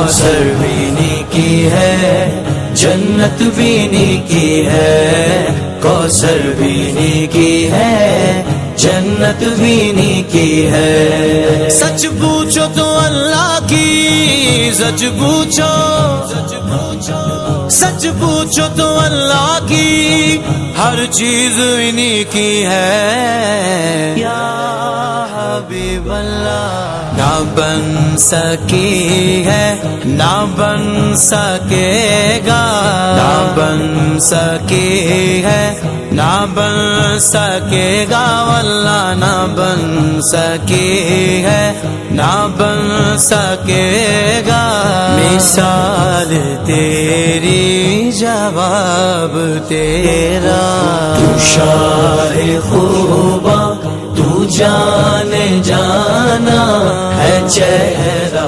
کوثر بھی نیکی ہے، جنت بھی نیکی ہے، کوثر بھی نیکی ہے، جنت بھی نیکی ہے۔ سچ پوچھو تو اللہ کی، سچ پوچھو، سچ پوچھو تو اللہ کی، ہر چیز انہی کی ہے۔ یا حبیب اللہ نہ بن سکی ہے، نہ بن سکے گا، نہ بن سکی ہے، نہ بن سکے گا، واللہ نہ بن سکی ہے، نہ بن سکے گا۔ مثال تیری، جواب تیرا، تو شاہ خوباں، تو جان جانا ہے چہرہ